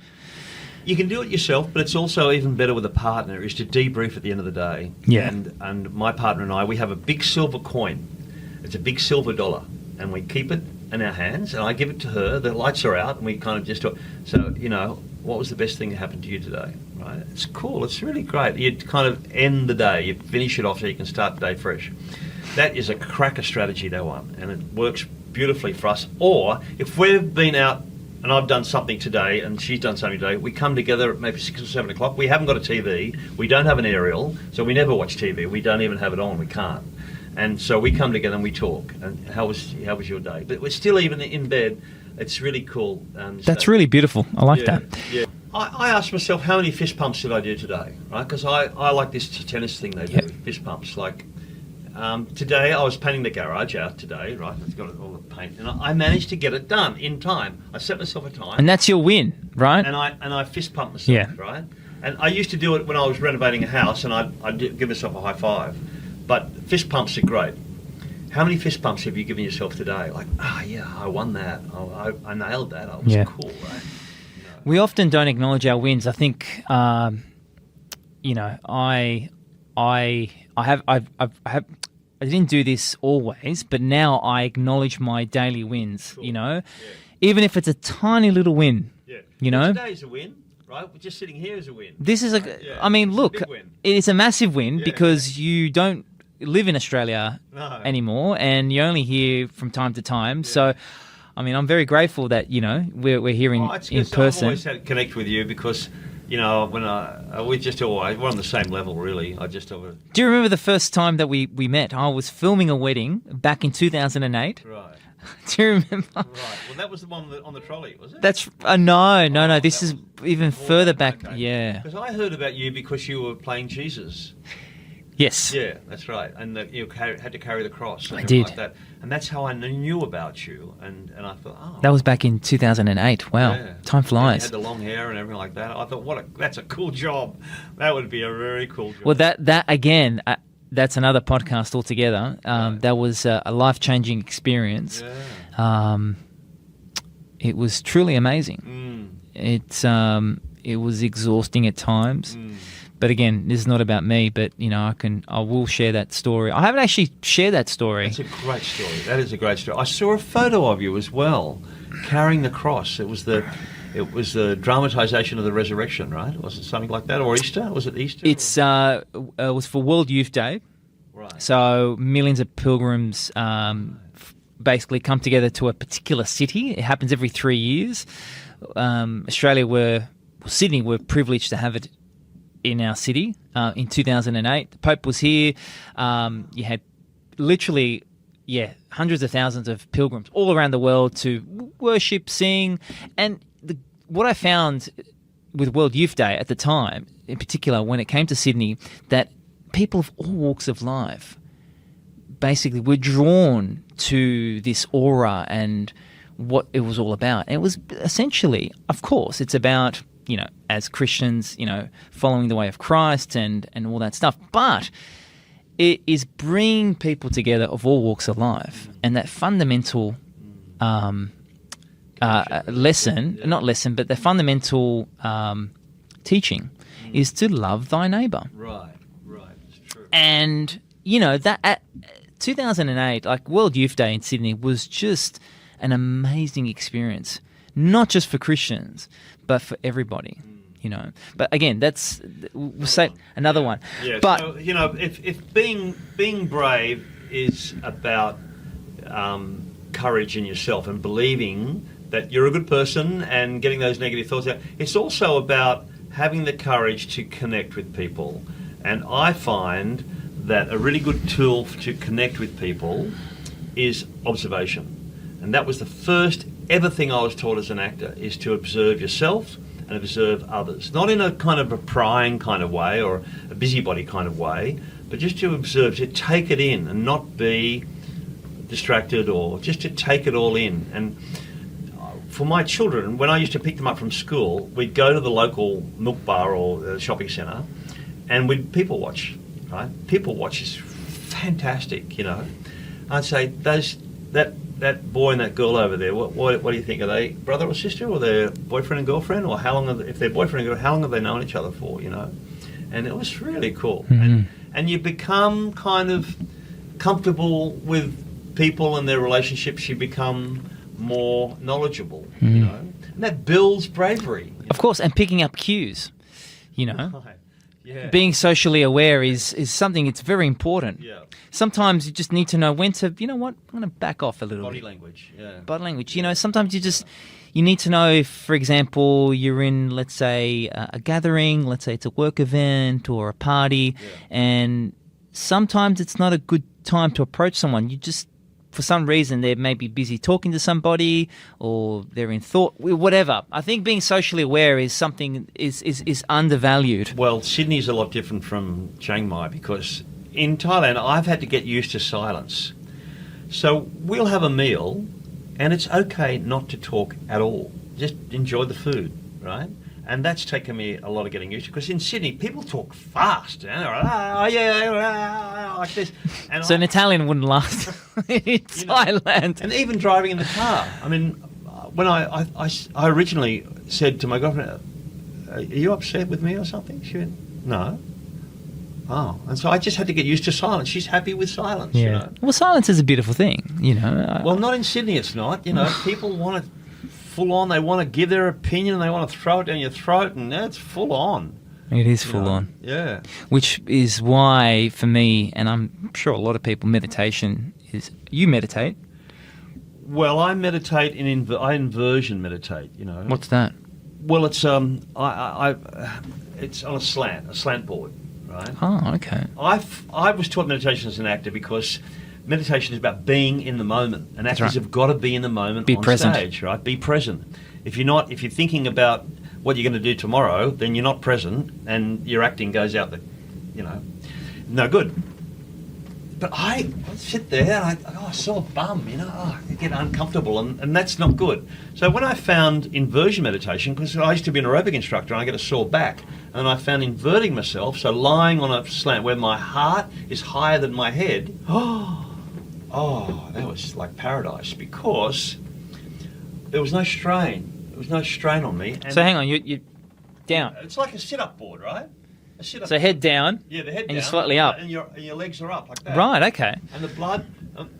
You can do it yourself, but it's also even better with a partner, is to debrief at the end of the day. Yeah. And my partner and I, we have a big silver coin. It's a big silver dollar, and we keep it in our hands, and I give it to her. The lights are out, and we kind of just talk. So, what was the best thing that happened to you today? Right? It's cool. It's really great. You kind of end the day. You finish it off so you can start the day fresh. That is a cracker strategy, that one, and it works beautifully for us. Or if we've been out and I've done something today and she's done something today, we come together at maybe 6 or 7 o'clock. We haven't got a TV. We don't have an aerial, so we never watch TV. We don't even have it on. We can't. And so we come together and we talk. And how was your day? But we're still even in bed. It's really cool. That's really beautiful. I like that. Yeah. I asked myself, how many fist pumps did I do today? Right? Because I like this tennis thing they do, fist pumps. Like today, I was painting the garage out today, right? It's got all the paint, and I managed to get it done in time. I set myself a time, and that's your win, right? And I fist pumped myself, right? And I used to do it when I was renovating a house, and I'd give myself a high five. But fist pumps are great. How many fist pumps have you given yourself today? Like, I won that. I nailed that. I was cool, right? We often don't acknowledge our wins. I think, I didn't do this always, but now I acknowledge my daily wins. Cool. Even if it's a tiny little win. Yeah. Today's a win, right? We're just sitting here is a win. This is I mean, look, it's a massive win because you don't live in Australia anymore, and you're only here from time to time. Yeah. So, I mean, I'm very grateful that we're here in person. I've always had to connect with you because when we're on the same level, really. Do you remember the first time that we met? I was filming a wedding back in 2008. Right. Do you remember? Right. Well, that was the one on the trolley, was it? That's no. This is even further back. Okay. Yeah. Because I heard about you because you were playing Jesus. Yes. Yeah, that's right. And you had to carry the cross. And I did. Like that. And that's how I knew about you. And I thought, that was back in 2008. Wow. Yeah. Time flies. And you had the long hair and everything like that. I thought, that's a cool job. That would be a very cool job. Well, that again, that's another podcast altogether. Right. That was a life-changing experience. Yeah. It was truly amazing. It was exhausting at times. But again, this is not about me, but I will share that story. I haven't actually shared that story. That's a great story. That is a great story. I saw a photo of you as well, carrying the cross. It was the dramatization of the resurrection, right? Was it something like that, or Easter? Was it Easter? It was for World Youth Day. Right. So millions of pilgrims basically come together to a particular city. It happens every 3 years. Sydney were privileged to have it in our city in 2008. The Pope was here. You had literally, hundreds of thousands of pilgrims all around the world to worship, sing. And what I found with World Youth Day at the time, in particular when it came to Sydney, that people of all walks of life basically were drawn to this aura and what it was all about. And it was essentially, of course, it's about as Christians, following the way of Christ and all that stuff. But it is bringing people together of all walks of life. And that fundamental the fundamental teaching is to love thy neighbour. Right, it's true. And, that at 2008, like World Youth Day in Sydney was just an amazing experience. Not just for Christians, but for everybody. you know. But again, we'll say another one. Yeah, but so, you know, if being brave is about courage in yourself and believing that you're a good person and getting those negative thoughts out, it's also about having the courage to connect with people. And I find that a really good tool to connect with people is observation. And that was the first ever thing I was taught as an actor, is to observe yourself and observe others. Not in a kind of a prying kind of way or a busybody kind of way, but just to observe, to take it in and not be distracted, or just to take it all in. And for my children, when I used to pick them up from school, we'd go to the local milk bar or shopping centre and we'd people watch, right? People watch is fantastic, you know. I'd say, that boy and that girl over there, what do you think? Are they brother or sister, or they're boyfriend and girlfriend, or how long? If they're boyfriend and girlfriend, how long have they known each other for? You know, and it was really cool. And you become kind of comfortable with people and their relationships. You become more knowledgeable. You know, and that builds bravery. Of course, and picking up cues. You know, yeah. Being socially aware is something. It's very important. Yeah. Sometimes you just need to know when to, you know what, I'm going to back off a little Body bit. language, yeah. Body language. You know, sometimes you need to know if, for example, you're in, let's say, a gathering, let's say it's a work event or a party, and sometimes it's not a good time to approach someone. You just, for some reason, they may be busy talking to somebody, or they're in thought, whatever. I think being socially aware is something is undervalued. Well, Sydney's a lot different from Chiang Mai, because in Thailand, I've had to get used to silence. So we'll have a meal, and it's okay not to talk at all. Just enjoy the food, right? And that's taken me a lot of getting used to, because in Sydney, people talk fast. And they're like this. And So an Italian wouldn't last in Thailand. And even driving in the car. I mean, when I originally said to my girlfriend, "Are you upset with me or something?" She went, "No." Oh, and so I just had to get used to silence. She's happy with silence, you know. Well, silence is a beautiful thing, you know. Well, not in Sydney, it's not. You know, people want it full on. They want to give their opinion, and they want to throw it down your throat, and it's full on. It is full on. Yeah. Which is why, for me, and I'm sure a lot of people, meditation is... You meditate. Well, I meditate I inversion meditate, you know. What's that? Well, it's it's on a slant board. Right. Oh, okay. I was taught meditation as an actor, because meditation is about being in the moment, and actors have got to be in the moment, be on present. stage, right? Be present. If you're thinking about what you're going to do tomorrow, then you're not present, and your acting goes out no good. But I sit there and I saw a bum, you know, I get uncomfortable, and that's not good. So when I found inversion meditation, because I used to be an aerobic instructor and I get a sore back, and I found inverting myself, so lying on a slant where my heart is higher than my head, that was like paradise, because there was no strain. There was no strain on me. And So hang on, you down. it's like a sit-up board, right? So head down. Yeah, the head down. And you're slightly up. And your legs are up like that. Right, okay. And the blood,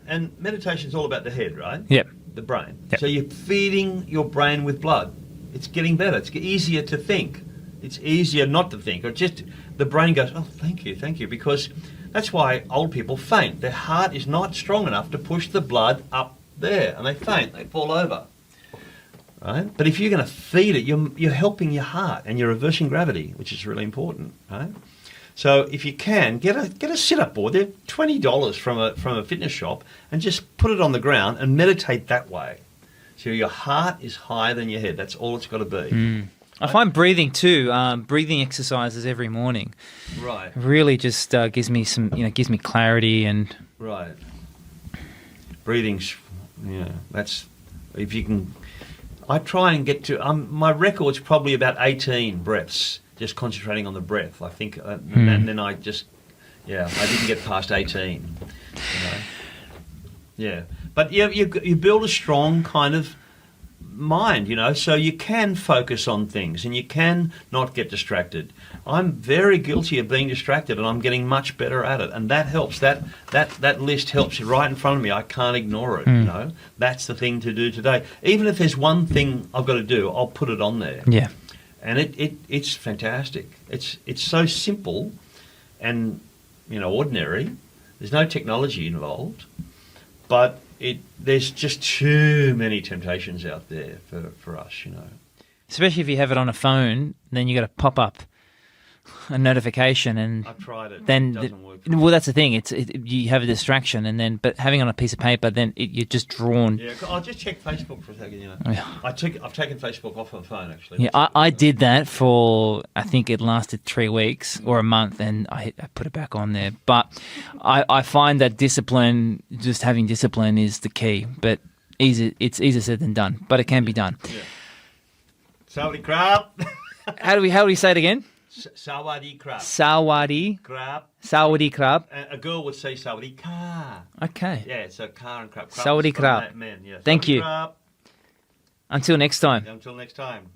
and meditation is all about the head, right? Yep. The brain. Yep. So you're feeding your brain with blood. It's getting better. It's easier to think. It's easier not to think. Or just, the brain goes, oh, thank you, because that's why old people faint. Their heart is not strong enough to push the blood up there, and they faint. They fall over. Right? But if you're going to feed it, you're helping your heart, and you're reversing gravity, which is really important, right? So if you can, get a sit-up board. They're $20 from a fitness shop, and just put it on the ground and meditate that way. So your heart is higher than your head. That's all it's got to be. I find breathing too, breathing exercises every morning. Right. Really just gives me gives me clarity and... Right. Breathing's, that's, if you can... I try and get to, my record's probably about 18 breaths, just concentrating on the breath. I think, and then I just, I didn't get past 18. You know? Yeah. But you build a strong kind of mind, so you can focus on things and you can not get distracted. I'm very guilty of being distracted, and I'm getting much better at it, and that helps. That list helps right in front of me. I can't ignore it. That's the thing to do today. Even if there's one thing I've got to do, I'll put it on there. Yeah. and it's fantastic. It's so simple, and ordinary. There's no technology involved, but there's just too many temptations out there for us. Especially if you have it on a phone, then you got to pop up a notification, and I've tried it. Then It doesn't work. well, that's the thing. You have a distraction, but having it on a piece of paper, then you're just drawn. Yeah, I'll just check Facebook for a second. Yeah. I've taken Facebook off my phone actually. Yeah, I did that for, I think it lasted 3 weeks or a month, and I put it back on there. But I find that discipline, just having discipline, is the key. But it's easier said than done, but it can be done. Yeah. Sawadee crap. How do we say it again? Sawadee crap. Sawadee. Crap. Sawadee crab. A girl would say sawadee car. Okay. Yeah, so car and crap. Sawadee crap. Men, yeah. Thank Sawadee you. Crap. Until next time. Until next time.